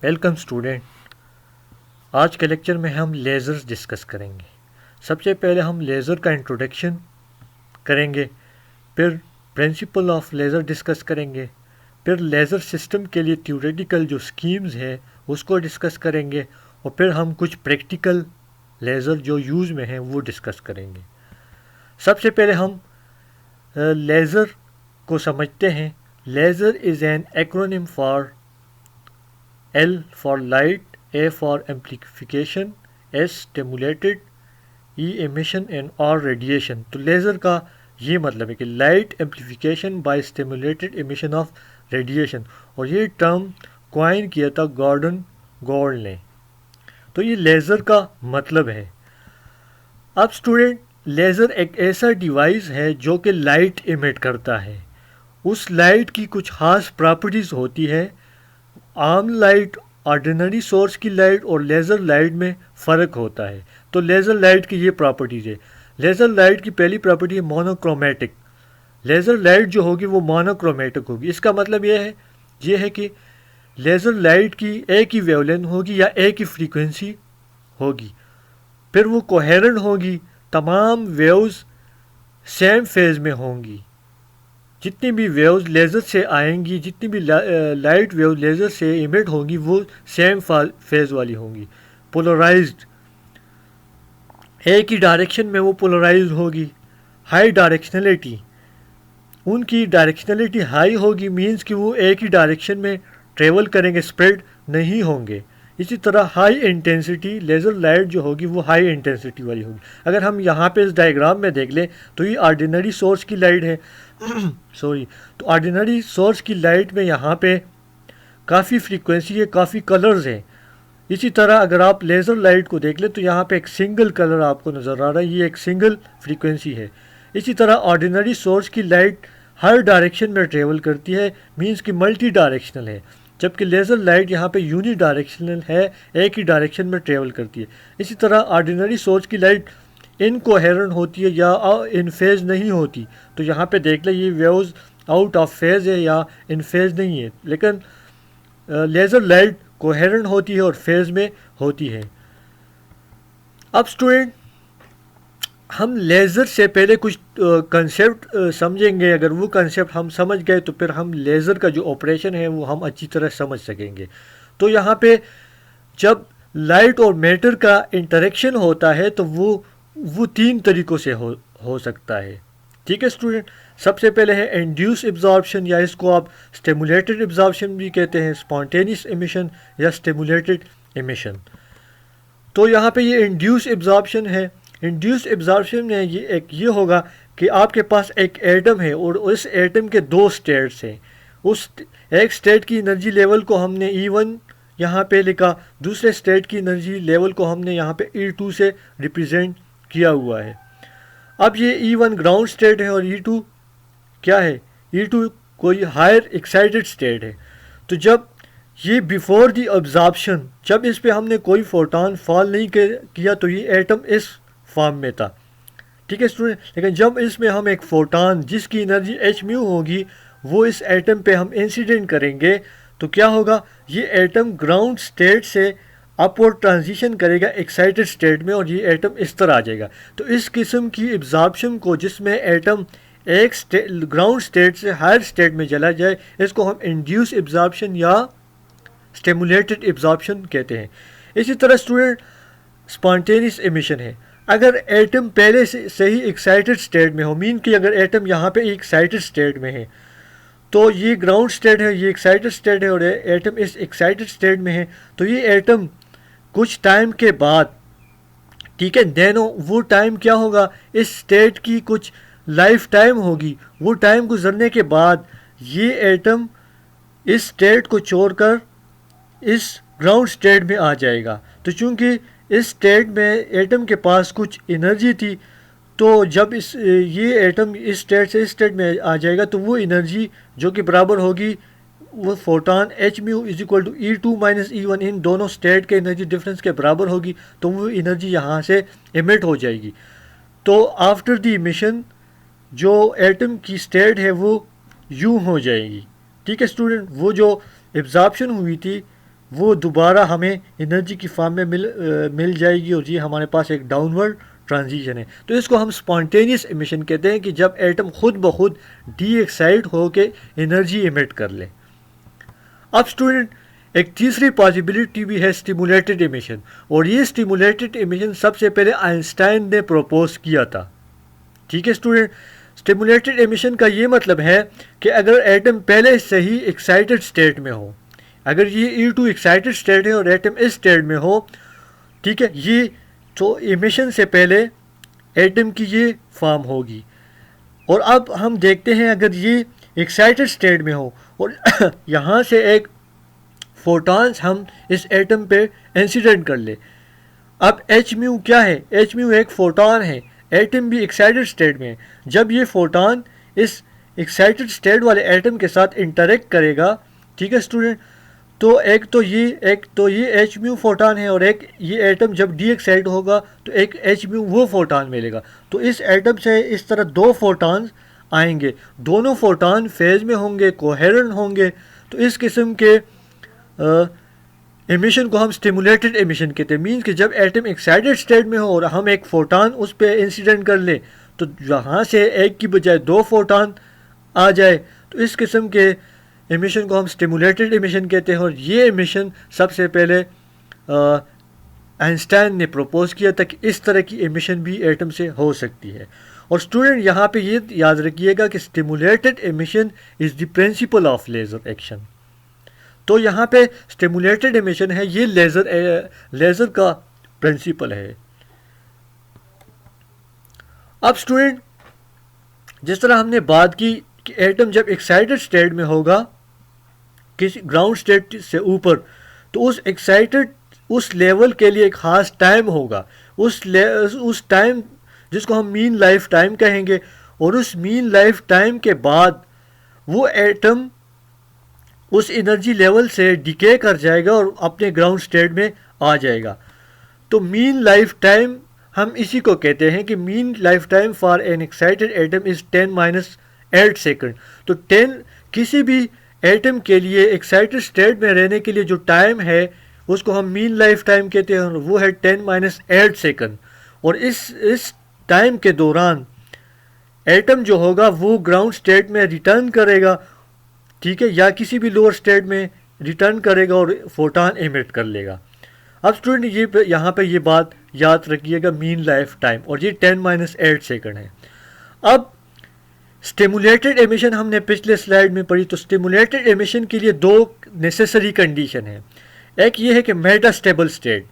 Welcome student. आज के lecture में हम लेज़र्स डिस्कस करेंगे। सबसे पहले हम लेज़र का इंट्रोडक्शन करेंगे, फिर प्रिंसिपल ऑफ लेज़र डिस्कस करेंगे, फिर लेज़र सिस्टम के लिए थ्योरेटिकल जो स्कीम्स है उसको डिस्कस करेंगे और फिर हम कुछ प्रैक्टिकल लेज़र जो यूज़ में हैं वो डिस्कस करेंगे। सबसे पहले हम लेज़र को समझते हैं। Laser is an acronym for L for light, A for amplification, S stimulated, E emission and R radiation। तो लेज़र का ये मतलब है कि light amplification by stimulated emission of radiation, और ये टर्म क्वाइन किया था गॉर्डन गॉल ने। तो ये लेज़र का मतलब है। अब स्टूडेंट, लेज़र एक ऐसा डिवाइस है जो कि लाइट इमिट करता है। उस लाइट की कुछ खास प्रॉपर्टीज़ होती है। आम लाइट, ऑर्डिनरी सोर्स की लाइट और लेज़र लाइट में फ़र्क होता है। तो लेज़र लाइट की ये प्रॉपर्टीज़ है। लेज़र लाइट की पहली प्रॉपर्टी है मोनोक्रोमेटिक। लेज़र लाइट जो होगी वो मोनोक्रोमेटिक होगी। इसका मतलब ये है कि लेज़र लाइट की एक ही वेवलेंथ होगी या एक ही फ्रीक्वेंसी होगी, फिर वो कोहेरेंट होगी, तमाम वेव्स सेम फेज़ में होंगी। जितनी भी वेव्स लेज़र से आएंगी, जितनी भी लाइट वेव लेज़र से इमिट होंगी वो सेम फेज़ वाली होंगी, पोलराइज्ड, एक ही डायरेक्शन में वो पोलराइज होगी। हाई डायरेक्शनलिटी, उनकी डायरेक्शनलिटी हाई होगी, मींस कि वो एक ही डायरेक्शन में ट्रेवल करेंगे, स्प्रेड नहीं होंगे। इसी तरह हाई इंटेंसिटी लेज़र लाइट जो होगी वो हाई इंटेंसिटी वाली होगी। अगर हम यहाँ पे इस डायग्राम में देख लें तो ये ऑर्डिनरी सोर्स की लाइट है सॉरी, तो ऑर्डिनरी सोर्स की लाइट में यहाँ पे काफ़ी फ्रीक्वेंसी है, काफ़ी कलर्स हैं। इसी तरह अगर आप लेज़र लाइट को देख लें तो यहाँ पे एक सिंगल कलर आपको नज़र आ रहा है, ये एक सिंगल फ्रीक्वेंसी है। इसी तरह ऑर्डिनरी सोर्स की लाइट हर डायरेक्शन में ट्रेवल करती है, मींस कि मल्टी डायरेक्शनल है, जबकि लेज़र लाइट यहाँ पे यूनी डायरेक्शनल है, एक ही डायरेक्शन में ट्रेवल करती है। इसी तरह ऑर्डिनरी सोर्स की लाइट इनकोहेरेंट होती है या इन फेज़ नहीं होती। तो यहाँ पे देख लें ये वेव्स आउट ऑफ फेज़ है या इन फेज़ नहीं है, लेकिन लेज़र लाइट कोहेरेंट होती है और फेज़ में होती है। अब स्टूडेंट, हम लेज़र से पहले कुछ कंसेप्ट समझेंगे। अगर वो कंसेप्ट हम समझ गए तो फिर हम लेज़र का जो ऑपरेशन है वो हम अच्छी तरह समझ सकेंगे। तो यहाँ पे जब लाइट और मैटर का इंटरेक्शन होता है तो वो तीन तरीक़ों से हो सकता है। ठीक है स्टूडेंट, सबसे पहले है इंड्यूस एब्जॉर्प्शन, या इसको आप स्टिमुलेटेड एब्जॉर्प्शन भी कहते हैं, स्पॉन्टेनियस एमिशन या स्टिमुलेटेड एमिशन। तो यहाँ पे ये इंड्यूस एब्जॉर्प्शन है। इंड्यूस एब्जॉर्प्शन में ये होगा कि आपके पास एक एटम है और उस एटम के दो स्टेट्स हैं। उस एक स्टेट की एनर्जी लेवल को हमने E1 यहाँ पे लिखा, दूसरे स्टेट की एनर्जी लेवल को हमने यहाँ पे E2 से रिप्रेजेंट किया हुआ है। अब ये E1 ग्राउंड स्टेट है और E2 क्या है? E2 कोई हायर एक्साइटेड स्टेट है। तो जब ये बिफोर द ऑब्जॉर्प्शन, जब इस पे हमने कोई फोटोन फॉल नहीं किया तो ये एटम इस फॉर्म में था। ठीक है स्टूडेंट, लेकिन जब इसमें हम एक फोटोन जिसकी एनर्जी h म्यू होगी वो इस एटम पे हम इंसिडेंट करेंगे तो क्या होगा? ये एटम ग्राउंड स्टेट से अपवर्ड ट्रांजिशन करेगा एक्साइटेड स्टेट में और ये एटम इस तरह आ जाएगा। तो इस किस्म की एब्जॉर्प्शन को, जिसमें एटम एक ग्राउंड स्टेट से हायर स्टेट में चला जाए, इसको हम इंड्यूस एब्जॉर्प्शन या स्टिमुलेटेड एब्जॉर्प्शन कहते हैं। इसी तरह स्टूडेंट, स्पॉन्टेनियस एमिशन है। अगर एटम पहले से ही एक्साइटेड स्टेट में हो, मीन कि अगर एटम यहाँ पे एक्साइटेड स्टेट में है तो ये ग्राउंड स्टेट है, ये एक्साइटेड स्टेट है और एटम इस एक्साइटेड स्टेट में है, तो ये एटम कुछ टाइम के बाद, ठीक है, नैनो, वो टाइम क्या होगा? इस स्टेट की कुछ लाइफ टाइम होगी। वो टाइम गुजरने के बाद ये एटम इस स्टेट को छोड़कर इस ग्राउंड स्टेट में आ जाएगा। तो चूंकि इस स्टेट में एटम के पास कुछ एनर्जी थी, तो जब ये एटम इस स्टेट से इस स्टेट में आ जाएगा तो वो एनर्जी जो कि बराबर होगी वो photon h mu is equal to E2 minus E1, इन दोनों स्टेट के एनर्जी डिफरेंस के बराबर होगी, तो वो एनर्जी यहाँ से इमिट हो जाएगी। तो आफ्टर द इमिशन जो एटम की स्टेट है वो यूँ हो जाएगी। ठीक है स्टूडेंट, वो जो एब्जॉर्प्शन हुई थी वो दोबारा हमें एनर्जी की फॉर्म में मिल जाएगी और ये हमारे पास एक डाउनवर्ड ट्रांजिशन है। तो इसको हम स्पॉन्टेनियस एमिशन कहते हैं कि जब एटम खुद ब खुद डी एक्साइट होकर एनर्जी इमिट कर ले। अब स्टूडेंट एक तीसरी पॉसिबिलिटी भी है स्टिमुलेटेड एमिशन, और ये स्टिमुलेटेड एमिशन सबसे पहले आइंस्टाइन ने प्रपोज किया था। ठीक है स्टूडेंट, स्टिमुलेटेड एमिशन का ये मतलब है कि अगर एटम पहले से ही एक्साइटेड स्टेट में हो, अगर ये E2 एक्साइटेड स्टेट है और एटम इस स्टेट में हो, ठीक है, ये तो एमिशन से पहले एटम की ये फॉर्म होगी। और अब हम देखते हैं अगर ये एक्साइटेड स्टेट में हो और यहाँ से एक फोटॉन्स हम इस एटम पे इंसिडेंट कर ले। अब एच म्यू क्या है? एच म्यू एक फोटॉन है, एटम भी एक्साइटेड स्टेट में है। जब ये फोटॉन इस एक्साइटेड स्टेट वाले एटम के साथ इंटरेक्ट करेगा, ठीक है स्टूडेंट, तो एक तो ये एच म्यू फोटॉन है और एक ये एटम जब डी एक्साइट होगा तो एक एच म्यू वो फोटॉन मिलेगा। तो इस एटम से इस तरह दो फोटॉन्स आएंगे, दोनों फोटॉन फेज में होंगे, कोहेरेंट होंगे। तो इस किस्म के एमिशन को हम स्टिमुलेटेड एमिशन कहते हैं। मीन्स कि जब एटम एक्साइटेड स्टेट में हो और हम एक फोटॉन उस पर इंसिडेंट कर ले तो यहाँ से एक की बजाय दो फोटॉन आ जाए, तो इस किस्म के एमिशन को हम स्टिमुलेटेड एमिशन कहते हैं। और ये एमिशन सबसे पहले आइंस्टाइन ने प्रपोज किया था कि इस तरह की एमिशन भी एटम से हो सकती है। और स्टूडेंट यहाँ पे ये याद रखिएगा कि stimulated emission is the principle of laser action. तो यहाँ पे स्टिमुलेटेड एमिशन है, ये लेज़र का प्रिंसिपल है। अब स्टूडेंट जिस तरह हमने बात की कि एटम जब एक्साइटेड स्टेट में होगा किसी ग्राउंड स्टेट से ऊपर, तो उस लेवल के लिए एक ख़ास टाइम होगा, उस टाइम जिसको हम मीन लाइफ टाइम कहेंगे। और उस मीन लाइफ टाइम के बाद वो एटम उस एनर्जी लेवल से डिके कर जाएगा और अपने ग्राउंड स्टेट में आ जाएगा। तो मीन लाइफ टाइम हम इसी को कहते हैं कि mean life time for an excited atom is 10-8 second. तो 10 किसी भी एटम के लिए एक्साइटेड स्टेट में रहने के लिए जो टाइम है उसको हम मीन लाइफ टाइम कहते हैं, और वो है 10-8 सेकंड। और इस टाइम के दौरान एटम जो होगा वो ग्राउंड स्टेट में रिटर्न करेगा, ठीक है, या किसी भी लोअर स्टेट में रिटर्न करेगा और फोटॉन एमिट कर लेगा। अब स्टूडेंट ये यहाँ पे ये बात याद रखिएगा, मीन लाइफ टाइम, और ये 10-8 सेकंड है। अब स्टिमुलेटेड एमिशन हमने पिछले स्लाइड में पढ़ी। तो स्टिमुलेटेड एमिशन के लिए दो नेसेसरी कंडीशन है। एक ये है कि मेटास्टेबल स्टेट,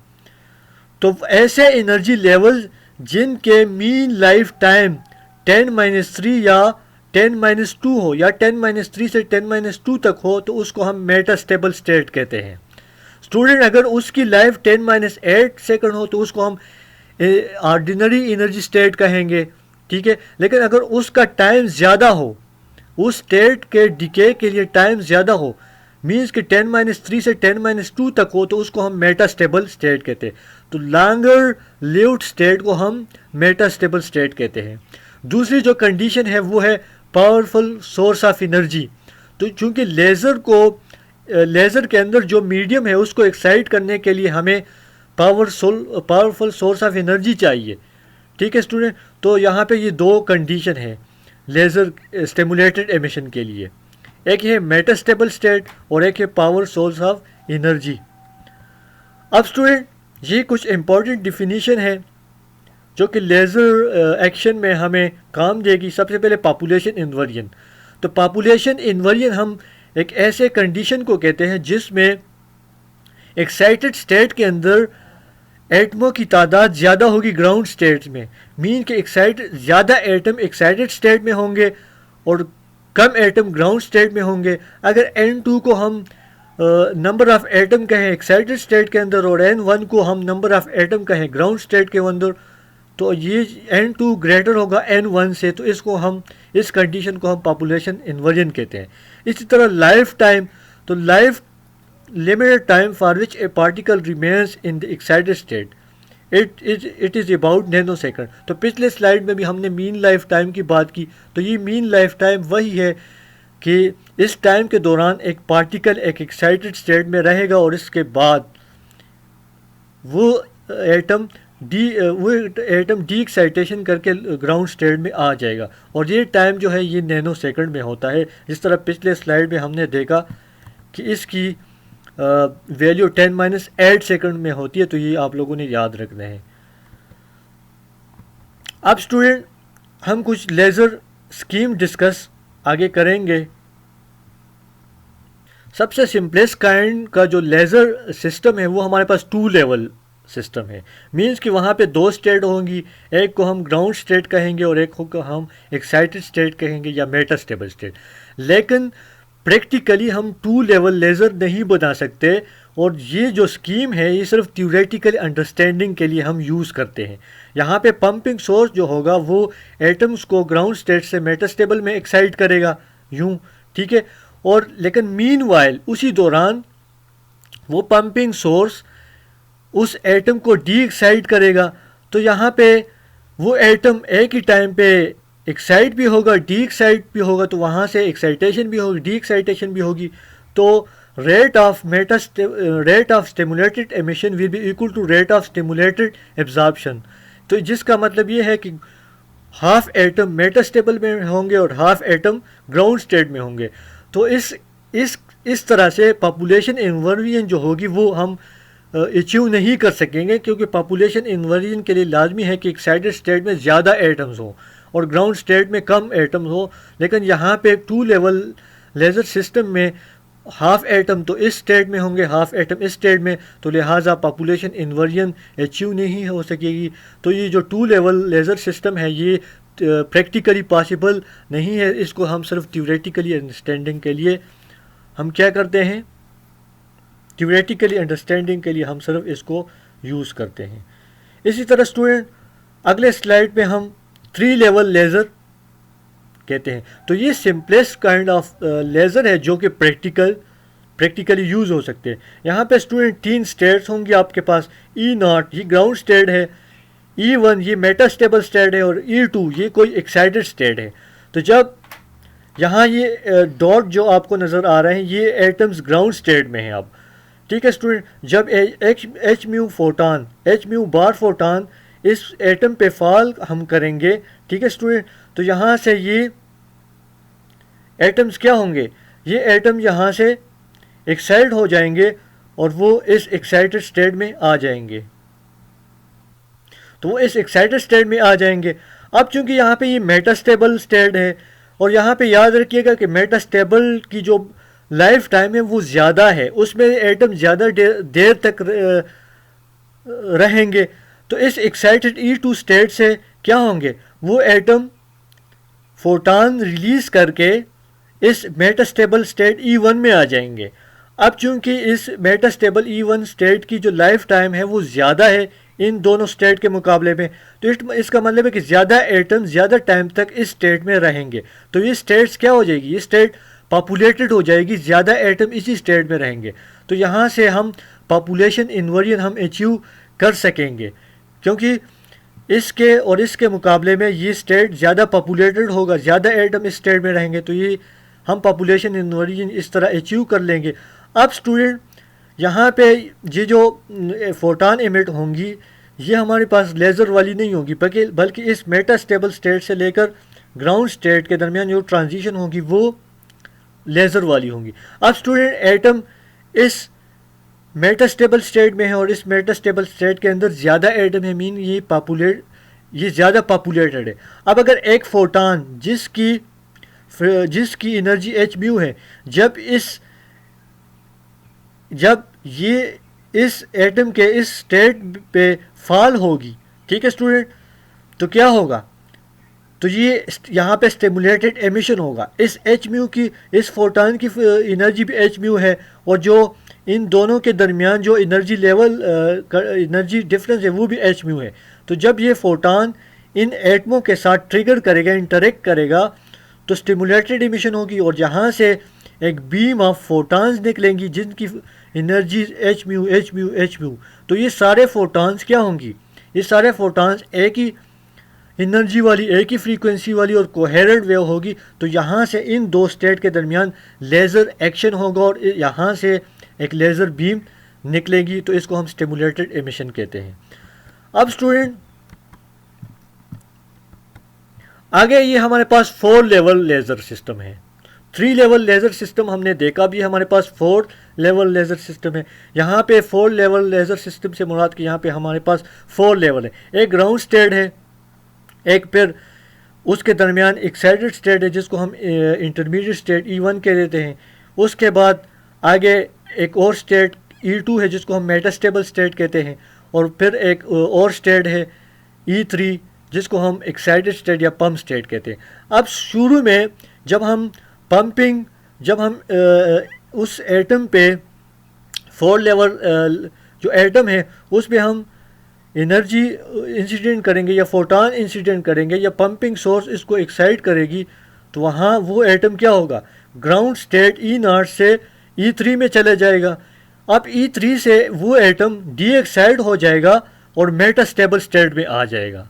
तो ऐसे एनर्जी लेवल जिनके मीन लाइफ टाइम 10-3 या 10-2 हो या 10-3 से 10-2 तक हो, तो उसको हम मेटास्टेबल स्टेट कहते हैं। स्टूडेंट अगर उसकी लाइफ 10-8 सेकंड हो तो उसको हम ऑर्डिनरी एनर्जी स्टेट कहेंगे, ठीक है। लेकिन अगर उसका टाइम ज़्यादा हो, उस स्टेट के डिके के लिए टाइम ज़्यादा हो, मीन्स कि 10-3 से 10-2 तक हो, तो उसको हम मेटास्टेबल स्टेट कहते हैं। तो लॉन्गर लिव्ड स्टेट को हम मेटास्टेबल स्टेट कहते हैं। दूसरी जो कंडीशन है वो है पावरफुल सोर्स ऑफ एनर्जी। तो चूँकि लेज़र के अंदर जो मीडियम है उसको एक्साइट करने के लिए हमें पावरफुल सोर्स ऑफ एनर्जी चाहिए, ठीक है स्टूडेंट। तो यहाँ पे ये दो कंडीशन है लेज़र स्टिमुलेटेड एमिशन के लिए, एक है मेटास्टेबल स्टेट और एक है पावर सोर्स ऑफ एनर्जी। अब स्टूडेंट ये कुछ इंपॉर्टेंट डिफिनीशन है जो कि लेज़र एक्शन में हमें काम देगी। सबसे पहले पॉपुलेशन इन्वर्जन। तो पॉपुलेशन इन्वर्जन हम एक ऐसे कंडीशन को कहते हैं जिसमें एक्साइटेड स्टेट के अंदर एटमों की तादाद ज़्यादा होगी ग्राउंड स्टेट्स में। मीन के ज़्यादा एटम एक्साइटेड स्टेट में होंगे और कम एटम ग्राउंड स्टेट में होंगे। अगर N2 को हम नंबर ऑफ़ एटम कहें एक्साइटेड स्टेट के अंदर और N1 को हम नंबर ऑफ़ एटम कहें ग्राउंड स्टेट के अंदर, तो ये N2 ग्रेटर होगा N1 से। तो इस कंडीशन को हम पॉपुलेशन इन्वर्जन कहते हैं। इसी तरह लाइफ टाइम, तो life limited time for which a particle remains in the excited state, it is about nanosecond। तो पिछले स्लाइड में भी हमने मीन लाइफ टाइम की बात की। तो ये मीन लाइफ टाइम वही है कि इस टाइम के दौरान एक पार्टिकल एक एक्साइटेड स्टेट में रहेगा और इसके बाद वो एटम डी एक्साइटेशन करके ग्राउंड स्टेट में आ जाएगा। और ये टाइम जो है ये नैनो सेकंड में होता है। जिस तरह पिछले स्लाइड में हमने देखा कि इसकी वैल्यू 10⁻8 सेकंड में होती है, तो ये आप लोगों ने याद रखना है। अब स्टूडेंट हम कुछ लेज़र स्कीम डिस्कस आगे करेंगे। सबसे सिंपलेस्ट काइंड का जो लेज़र सिस्टम है वो हमारे पास 2 लेवल सिस्टम है। मींस कि वहाँ पे 2 स्टेट होंगी, एक को हम ग्राउंड स्टेट कहेंगे और एक को हम एक्साइटेड स्टेट कहेंगे या मेटास्टेबल स्टेट। लेकिन प्रैक्टिकली हम 2 लेवल लेज़र नहीं बना सकते, और ये जो स्कीम है ये सिर्फ थ्योरेटिकल अंडरस्टैंडिंग के लिए हम यूज़ करते हैं। यहाँ पे पंपिंग सोर्स जो होगा वो एटम्स को ग्राउंड स्टेट से मेटास्टेबल में एक्साइट करेगा, यूँ, ठीक है। और लेकिन मीनवाइल उसी दौरान वो पंपिंग सोर्स उस एटम को डी एक्साइट करेगा। तो यहाँ पे वो एटम एक ही टाइम पे एक्साइट भी होगा, डी एक्साइट भी होगा, तो वहाँ से एक्साइटेशन भी होगी, डी एक्साइटेशन भी होगी। तो rate of stimulated emission will be equal to rate of stimulated absorption. तो जिसका मतलब ये है कि हाफ एटम मेटास्टेबल में होंगे और हाफ एटम ग्राउंड स्टेट में होंगे। तो इस तरह से पॉपुलेशन इन्वर्जन जो होगी वो हम अचीव नहीं कर सकेंगे, क्योंकि पॉपुलेशन इन्वर्जन के लिए लाजमी है कि एक्साइटेड स्टेट में ज़्यादा एटम्स हो और ग्राउंड स्टेट में कम एटम्स हो। लेकिन यहाँ पे 2 लेवल लेज़र सिस्टम में हाफ एटम तो इस स्टेट में होंगे, हाफ एटम इस स्टेट में, तो लिहाजा पॉपुलेशन इन्वर्जन अचीव नहीं हो सकेगी। तो ये जो 2 लेवल लेज़र सिस्टम है ये प्रैक्टिकली पॉसिबल नहीं है। इसको हम सिर्फ थ्योरेटिकली अंडरस्टैंडिंग के लिए हम क्या करते हैं, थ्योरेटिकली अंडरस्टैंडिंग के लिए हम सिर्फ इसको यूज़ करते हैं। इसी तरह स्टूडेंट अगले स्लाइड पे हम 3 लेवल लेज़र कहते हैं। तो ये सिंपलेस्ट काइंड ऑफ लेज़र है जो कि प्रैक्टिकली यूज़ हो सकते हैं। यहाँ पे स्टूडेंट 3 स्टेट्स होंगी आपके पास। E0 ये ग्राउंड स्टेट है, E1 ये मेटास्टेबल स्टेट है और E2 ये कोई एक्साइटेड स्टेट है। तो जब यहाँ ये डॉट जो आपको नज़र आ रहे हैं ये एटम्स ग्राउंड स्टेट में हैं अब, ठीक है स्टूडेंट। जब एच म्यू बार फोटान इस एटम पे फॉल हम करेंगे, ठीक है स्टूडेंट, तो यहाँ से ये एटम्स क्या होंगे, ये एटम यहाँ से एक्साइट हो जाएंगे और वो इस एक्साइटेड स्टेट में आ जाएंगे। तो वो इस एक्साइटेड स्टेट में आ जाएंगे। अब चूंकि यहाँ पे ये मेटास्टेबल स्टेट है, और यहाँ पे याद रखिएगा कि मेटास्टेबल की जो लाइफ टाइम है वो ज़्यादा है, उसमें एटम ज़्यादा देर तक रहेंगे। तो इस एक्साइटेड E2 स्टेट से क्या होंगे, वो एटम फोटान रिलीज़ करके इस मेटास्टेबल स्टेट E1 में आ जाएंगे। अब चूंकि इस मेटास्टेबल E1 स्टेट की जो लाइफ टाइम है वो ज़्यादा है इन दोनों स्टेट के मुकाबले में, तो इसका मतलब है कि ज़्यादा एटम ज़्यादा टाइम तक इस स्टेट में रहेंगे। तो ये स्टेट्स क्या हो जाएगी, ये स्टेट पॉपुलेटेड हो जाएगी, ज़्यादा एटम इसी स्टेट में रहेंगे। तो यहाँ से हम पॉपुलेशन इन्वर्जन हम अचीव कर सकेंगे, क्योंकि इसके और इसके मुकाबले में ये स्टेट ज़्यादा पॉपुलेटेड होगा, ज़्यादा एटम इस स्टेट में रहेंगे, तो ये हम पॉपुलेशन इन्वर्जन इस तरह अचीव कर लेंगे। अब स्टूडेंट यहाँ पे ये जो फोटान इमिट होंगी ये हमारे पास लेज़र वाली नहीं होगी, बल्कि इस मेटास्टेबल स्टेट से लेकर ग्राउंड स्टेट के दरमियान जो ट्रांजिशन होगी वो लेज़र वाली होंगी। अब स्टूडेंट एटम इस मेटास्टेबल स्टेट में है और इस मेटास्टेबल स्टेट के अंदर ज़्यादा एटम है, मीन ये ज़्यादा पॉपुलेटेड है। अब अगर एक फोटान जिसकी एनर्जी h म्यू है, जब ये इस एटम के इस स्टेट पे फॉल होगी, ठीक है स्टूडेंट, तो क्या होगा, तो ये यहाँ पे स्टिमुलेटेड एमिशन होगा। इस h म्यू की, इस फोटान की एनर्जी भी h म्यू है, और जो इन दोनों के दरमियान जो एनर्जी लेवल एनर्जी डिफरेंस है वो भी h म्यू है। तो जब ये फोटान इन एटमों के साथ ट्रिगर करेगा, इंटरेक्ट करेगा, तो स्टिमुलेटेड एमिशन होगी और यहाँ से एक बीम ऑफ फोटान्स निकलेंगी जिनकी एनर्जी h म्यू। तो ये सारे फोटान्स क्या होंगी, ये सारे फोटान्स एक ही एनर्जी वाली, एक ही फ्रीक्वेंसी वाली और कोहेरेंट वेव होगी, तो यहाँ से इन दो स्टेट के दरमियान लेज़र एक्शन होगा और यहाँ से एक लेज़र बीम निकलेगी, तो इसको हम स्टिमुलेटेड एमिशन कहते हैं। अब स्टूडेंट आगे ये हमारे पास 4 लेवल लेज़र सिस्टम है। 3 लेवल लेज़र सिस्टम हमने देखा, भी हमारे पास 4 लेवल लेज़र सिस्टम है। यहाँ पे 4 लेवल लेज़र सिस्टम से मुराद कि यहाँ पे हमारे पास 4 लेवल है। एक ग्राउंड स्टेट है, एक फिर उसके दरमियान एक्साइटेड स्टेट है जिसको हम इंटरमीडिएट स्टेट E1 कह देते हैं। उसके बाद आगे एक और स्टेट E2 है जिसको हम मेटास्टेबल स्टेट कहते हैं, और फिर एक और स्टेट है E3 जिसको हम एक्साइटेड स्टेट या पम्प स्टेट कहते हैं। अब शुरू में जब हम उस एटम पे 4 लेवल जो एटम है उस पे हम एनर्जी इंसिडेंट करेंगे या फोटॉन इंसिडेंट करेंगे या पंपिंग सोर्स इसको एक्साइट करेगी, तो वहाँ वो एटम क्या होगा, ग्राउंड स्टेट E0 से E3 में चला जाएगा। अब E3 से वो एटम डी एक्साइट हो जाएगा और मेटास्टेबल स्टेट में आ जाएगा।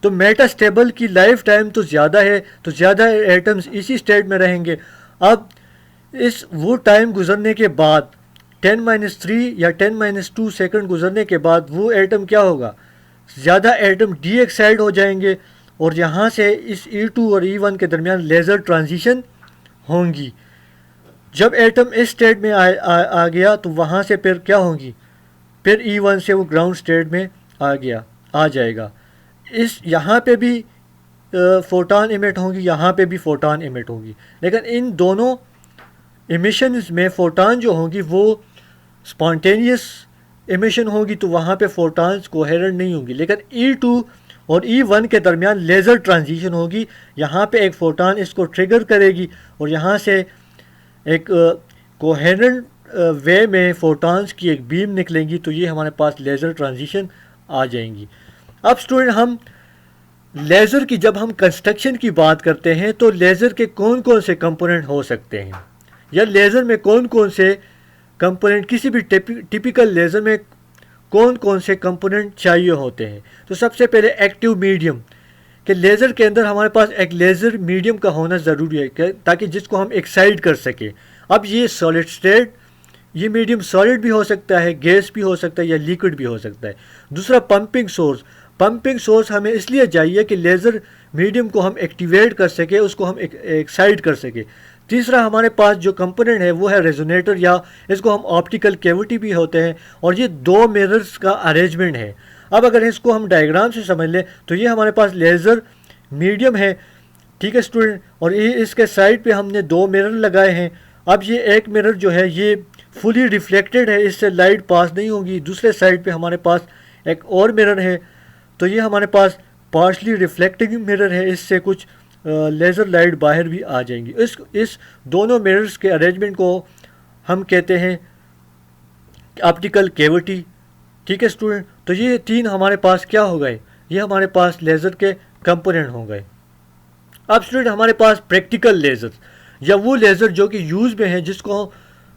तो मेटास्टेबल की लाइफ टाइम तो ज़्यादा है, तो ज़्यादा एटम्स इसी स्टेट में रहेंगे। अब वो टाइम गुजरने के बाद 10-3 या 10-2 सेकंड गुजरने के बाद वो एटम क्या होगा, ज़्यादा एटम डी एक्साइट हो जाएंगे और यहाँ से इस E2 और E1 के दरमियान लेज़र ट्रांजिशन होंगी। जब एटम इस स्टेट में आ गया तो वहाँ से फिर क्या होंगी, फिर E1 से वो ग्राउंड स्टेट में आ जाएगा। इस यहाँ पे भी फोटॉन इमिट होंगी, यहाँ पे भी फोटॉन इमिट होंगी, लेकिन इन दोनों इमिशंस में फोटॉन जो होंगी वो स्पॉन्टेनियस इमिशन होगी, तो वहाँ पे फोटॉन्स कोहेरेंट नहीं होंगी। लेकिन E2 और E1 के दरमियान लेज़र ट्रांजिशन होगी, यहाँ पे एक फोटॉन इसको ट्रिगर करेगी और यहाँ से एक कोहेरेंट वे में फोटॉन्स की एक बीम निकलेंगी, तो ये हमारे पास लेज़र ट्रांजिशन आ जाएंगी। अब स्टूडेंट हम लेज़र की जब हम कंस्ट्रक्शन की बात करते हैं तो लेज़र के कौन कौन से कंपोनेंट हो सकते हैं, या लेज़र में कौन कौन से कंपोनेंट, किसी भी टिपिकल लेज़र में कौन कौन से कंपोनेंट चाहिए होते हैं। तो सबसे पहले एक्टिव मीडियम, कि लेज़र के अंदर हमारे पास एक लेज़र मीडियम का होना ज़रूरी है ताकि जिसको हम एक्साइट कर सकें। अब ये सॉलिड स्टेट, ये मीडियम सॉलिड भी हो सकता है, गैस भी हो सकता है या लिक्विड भी हो सकता है। दूसरा पंपिंग सोर्स, पंपिंग सोर्स हमें इसलिए चाहिए कि लेज़र मीडियम को हम एक्टिवेट कर सके, उसको हम एक्साइट कर सके। तीसरा हमारे पास जो कंपोनेंट है वो है रेजोनेटर, या इसको हम ऑप्टिकल कैविटी भी होते हैं, और ये 2 मिरर्स का अरेंजमेंट है। अब अगर इसको हम डायग्राम से समझ लें तो ये हमारे पास लेज़र मीडियम है, ठीक है स्टूडेंट, और ये इसके साइड पे हमने 2 मिरर लगाए हैं। अब ये एक मिरर जो है ये फुली रिफ्लेक्टेड है, इससे लाइट पास नहीं होगी। दूसरे साइड पे हमारे पास एक और मिरर है, तो ये हमारे पास पार्शली रिफ्लेक्टिंग मिरर है, इससे कुछ लेज़र लाइट बाहर भी आ जाएंगी। इस दोनों मिरर्स के अरेंजमेंट को हम कहते हैं ऑप्टिकल कैविटी, ठीक है स्टूडेंट। तो ये 3 हमारे पास क्या हो गए, ये हमारे पास लेज़र के कंपोनेंट हो गए। अब स्टूडेंट हमारे पास प्रैक्टिकल लेज़र, या वो लेज़र जो कि यूज़ में है, जिसको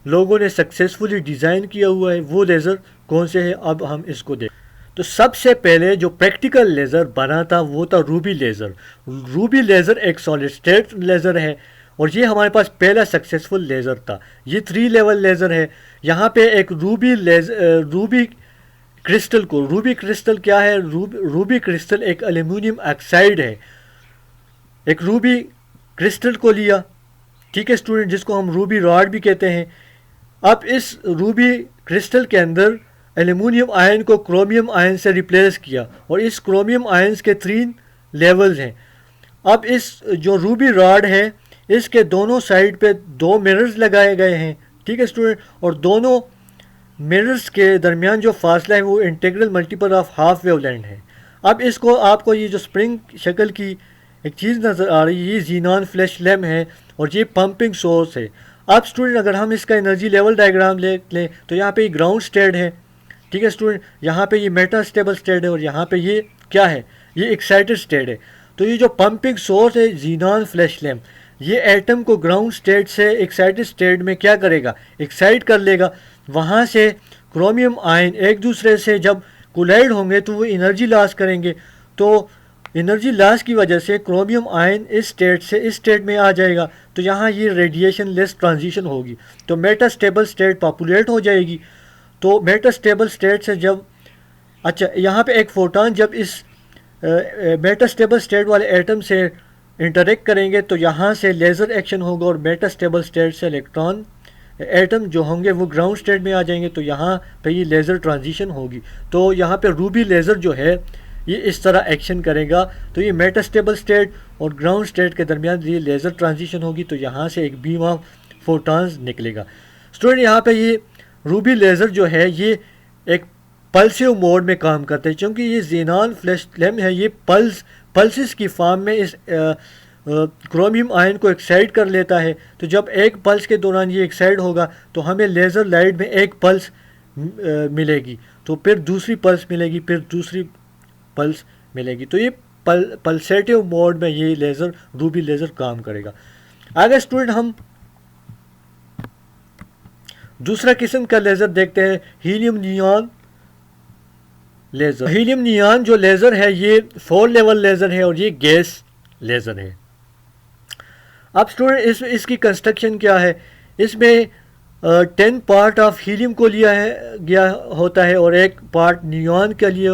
लोगों ने सक्सेसफुली डिज़ाइन किया हुआ है, वो लेज़र कौन से है, अब हम इसको देखें। तो सबसे पहले जो प्रैक्टिकल लेज़र बना था वो था रूबी लेज़र। रूबी लेज़र एक सॉलिड स्टेट लेज़र है और ये हमारे पास पहला सक्सेसफुल लेज़र था। ये 3 लेवल लेज़र है। यहाँ पे एक रूबी क्रिस्टल को, रूबी क्रिस्टल क्या है, रूबी क्रिस्टल एक एल्यूमिनियम ऑक्साइड है। एक रूबी क्रिस्टल को लिया, ठीक है स्टूडेंट, जिसको हम रूबी रॉड भी कहते हैं। अब इस रूबी क्रिस्टल के अंदर एल्यूमिनियम आयन को क्रोमियम आयन से रिप्लेस किया, और इस क्रोमियम आयन्स के 3 लेवल्स हैं। अब इस जो रूबी रॉड है इसके दोनों साइड पे 2 मिरर्स लगाए गए हैं, ठीक है स्टूडेंट, और दोनों मिरर्स के दरमियान जो फासला है वो integral multiple of half wave length है। अब इसको आपको ये जो स्प्रिंग शक्ल की एक चीज़ नज़र आ रही है, ये जीनॉन फ्लैश लैम्प है और ये पंपिंग सोर्स है। अब स्टूडेंट अगर हम इसका एनर्जी लेवल डायग्राम ले लें तो यहाँ पे ग्राउंड स्टेट है, ठीक है स्टूडेंट, यहाँ पे ये मेटास्टेबल स्टेट है और यहाँ पे ये क्या है, ये एक्साइटेड स्टेट है। तो ये जो पंपिंग सोर्स है जीनॉन फ्लैश लैम्प, ये एटम को ग्राउंड स्टेट से एक्साइटेड स्टेट में क्या करेगा, एक्साइट कर लेगा। वहाँ से क्रोमियम आयन एक दूसरे से जब कोलाइड होंगे तो वो एनर्जी लॉस करेंगे। तो एनर्जी लॉस की वजह से क्रोमियम आयन इस स्टेट से इस स्टेट में आ जाएगा, तो यहाँ ये रेडिएशन लेस ट्रांजिशन होगी, तो मेटास्टेबल स्टेट पॉपुलेट हो जाएगी। तो मेटास्टेबल स्टेट से जब, अच्छा यहाँ पे एक फोटोन जब इस मेटास्टेबल स्टेट वाले एटम से इंटरेक्ट करेंगे तो यहाँ से लेज़र एक्शन होगा और मेटास्टेबल स्टेट से इलेक्ट्रॉन एटम जो होंगे वो ग्राउंड स्टेट में आ जाएंगे, तो यहाँ पे ये लेज़र ट्रांजिशन होगी। तो यहाँ पे रूबी लेज़र जो है ये इस तरह एक्शन करेगा, तो ये मेटास्टेबल स्टेट और ग्राउंड स्टेट के दरमियान ये लेज़र ट्रांजिशन होगी, तो यहाँ से एक बीम ऑफ फोटॉन्स निकलेगा। स्टूडेंट यहाँ पे ये रूबी लेज़र जो है ये एक पल्सिव मोड में काम करते हैं, क्योंकि ये ज़ीनान फ्लैश लैम्प है, ये पल्सिस की फॉर्म में इस क्रोमियम आयन को एक्साइट कर लेता है। तो जब एक पल्स के दौरान ये एक्साइट होगा तो हमें लेज़र लाइट में एक पल्स मिलेगी, तो फिर दूसरी पल्स मिलेगी, फिर दूसरी पल्स मिलेगी, तो ये पल्सेटिव मोड में ये लेज़र रूबी लेज़र काम करेगा। आगे स्टूडेंट हम दूसरा किस्म का लेज़र देखते हैं, helium neon laser. Helium neon जो लेज़र है ये 4 लेवल लेज़र है और ये गैस लेज़र है। अब स्टूडेंट इसकी कंस्ट्रक्शन क्या है, इसमें 10 पार्ट ऑफ हीलियम को लिया गया होता है और एक पार्ट नियॉन के लिए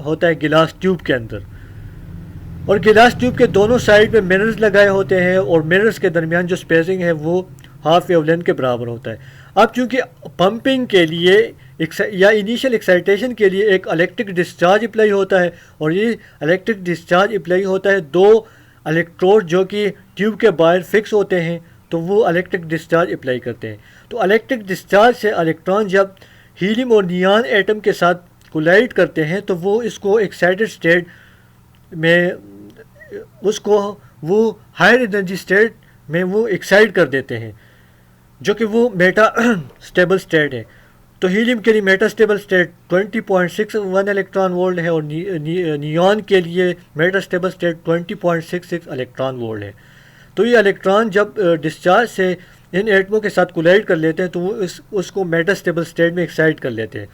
होता है गिलास ट्यूब के अंदर, और गिलास ट्यूब के दोनों साइड में मिरर्स लगाए होते हैं और मिरर्स के दरमियान जो स्पेसिंग है वो हाफ वेवलेंथ के बराबर होता है। अब चूँकि पंपिंग के लिए या इनिशियल एक्साइटेशन के लिए एक इलेक्ट्रिक डिस्चार्ज अप्लाई होता है, और ये इलेक्ट्रिक डिस्चार्ज अप्लाई होता है 2 इलेक्ट्रोड जो कि ट्यूब के बाहर फिक्स होते हैं, तो वो इलेक्ट्रिक डिस्चार्ज अप्लाई करते हैं। तो इलेक्ट्रिक डिस्चार्ज से इलेक्ट्रॉन जब हीलियम और नियॉन एटम के साथ कोलाइड करते हैं तो वो इसको एक्साइटेड स्टेट में उसको वो हायर एनर्जी स्टेट में वो एक्साइट कर देते हैं, जो कि वो मेटा स्टेबल स्टेट है। तो हीलियम के लिए मेटास्टेबल स्टेट 20.61 इलेक्ट्रॉन वोल्ट है और नियॉन के लिए मेटास्टेबल स्टेट 20.66 इलेक्ट्रॉन वोल्ट है। तो ये इलेक्ट्रॉन जब डिस्चार्ज से इन एटमों के साथ कोलाइड कर लेते हैं तो वो उसको मेटास्टेबल स्टेट में एक्साइट कर लेते हैं।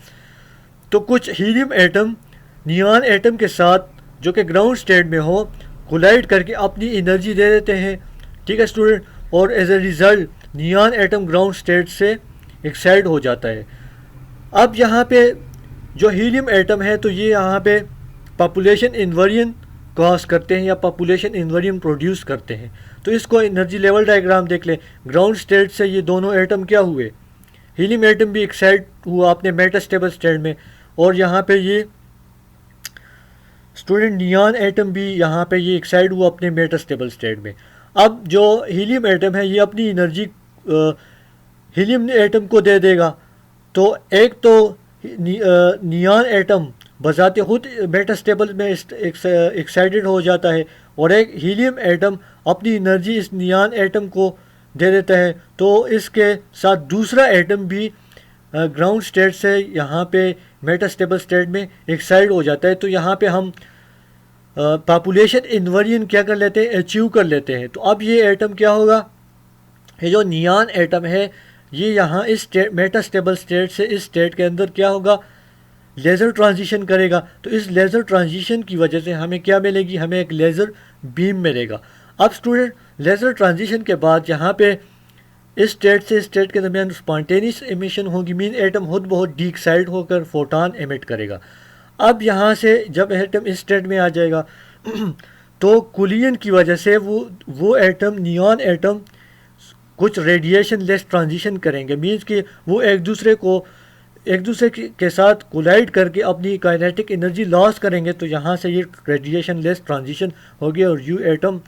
तो कुछ हीलियम एटम नियॉन एटम के साथ जो कि ग्राउंड स्टेट में हो कोलाइड करके अपनी एनर्जी दे देते हैं, ठीक है स्टूडेंट, और as a result neon atom ground state से एक्साइट हो जाता है। अब यहाँ पे जो हीलियम एटम है तो ये यहाँ पे पॉपुलेशन इन्वर्जन कॉज करते हैं या पॉपुलेशन इन्वर्जन प्रोड्यूस करते हैं। तो इसको एनर्जी लेवल डायग्राम देख लें, ग्राउंड स्टेट से ये दोनों एटम क्या हुए, हीलियम एटम भी एक्साइट हुआ अपने मेटास्टेबल स्टेट में, और यहाँ पे ये स्टूडेंट नियॉन एटम भी यहाँ पे ये एक्साइट हुआ अपने मेटास्टेबल स्टेट में। अब जो हीलियम एटम है ये अपनी एनर्जी हीलियम एटम को दे देगा, तो एक तो नियॉन एटम बजाते खुद मेटास्टेबल में एक्साइटेड हो जाता है, और एक हीलियम एटम अपनी एनर्जी इस नियॉन एटम को दे देता है, तो इसके साथ दूसरा एटम भी ग्राउंड स्टेट से यहाँ पे मेटास्टेबल स्टेट में एक्साइट हो जाता है। तो यहाँ पे हम पॉपुलेशन इन्वर्जन क्या कर लेते हैं, अचीव कर लेते हैं। तो अब ये एटम क्या होगा, ये जो नियॉन एटम है ये यहाँ इस मेटास्टेबल स्टेट से इस स्टेट के अंदर क्या होगा, लेज़र ट्रांजिशन करेगा। तो इस लेज़र ट्रांजिशन की वजह से हमें क्या मिलेगी, हमें एक लेज़र बीम मिलेगा। अब स्टूडेंट लेज़र ट्रांजिशन के बाद यहाँ पे इस स्टेट से इस स्टेट के दरमियान स्पॉन्टेनियस एमिशन होगी, मीन एटम खुद बहुत डी एक्साइट होकर फोटॉन एमिट करेगा। अब यहाँ से जब एटम इस स्टेट में आ जाएगा तो कुलियन की वजह से वो एटम नियॉन एटम कुछ रेडिएशन लेस ट्रांजिशन करेंगे, मीन्स कि वो एक दूसरे के साथ कोलाइड करके अपनी काइनेटिक एनर्जी लॉस करेंगे, तो यहाँ से ये रेडिएशन लेस ट्रांजिशन होगी और यू एटम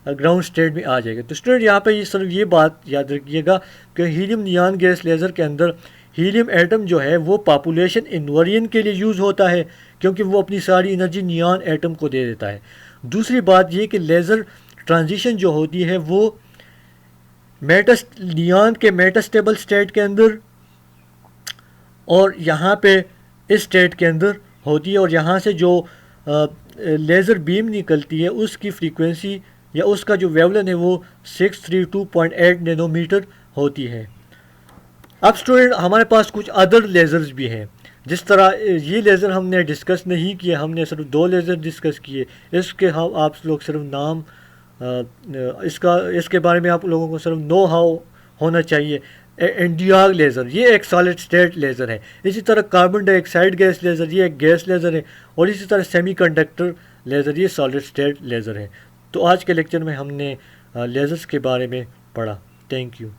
ग्राउंड स्टेट में आ जाएगा। तो स्टूडेंट यहाँ पे सिर्फ ये बात याद रखिएगा कि हीलियम नियॉन गैस लेज़र के अंदर हीलियम एटम जो है वो पॉपुलेशन इन्वर्जन के लिए यूज़ होता है, क्योंकि वो अपनी सारी एनर्जी नियॉन एटम को दे देता है। दूसरी बात ये कि लेज़र ट्रांजिशन जो होती है वो नियॉन के मेटास्टेबल स्टेट के अंदर और यहाँ पे इस स्टेट के अंदर होती है, और यहाँ से जो लेज़र बीम निकलती है उसकी फ्रीक्वेंसी या उसका जो वेवलेंथ है वो 632.8 नैनोमीटर होती है। अब स्टूडेंट हमारे पास कुछ अदर लेज़र्स भी हैं, जिस तरह ये लेज़र हमने डिस्कस नहीं किए, हमने सिर्फ 2 लेज़र डिस्कस किए। इसके हम आप लोग सिर्फ नाम इसके बारे में आप लोगों को सिर्फ नो हाउ होना चाहिए। एंडियाग लेज़र ये एक सॉलिड स्टेट लेज़र है। इसी तरह कार्बन डाइऑक्साइड गैस लेज़र ये एक गैस लेज़र है। और इसी तरह सेमीकंडक्टर लेज़र ये सॉलिड स्टेट लेज़र है। तो आज के लेक्चर में हमने लेज़र्स के बारे में पढ़ा। Thank you.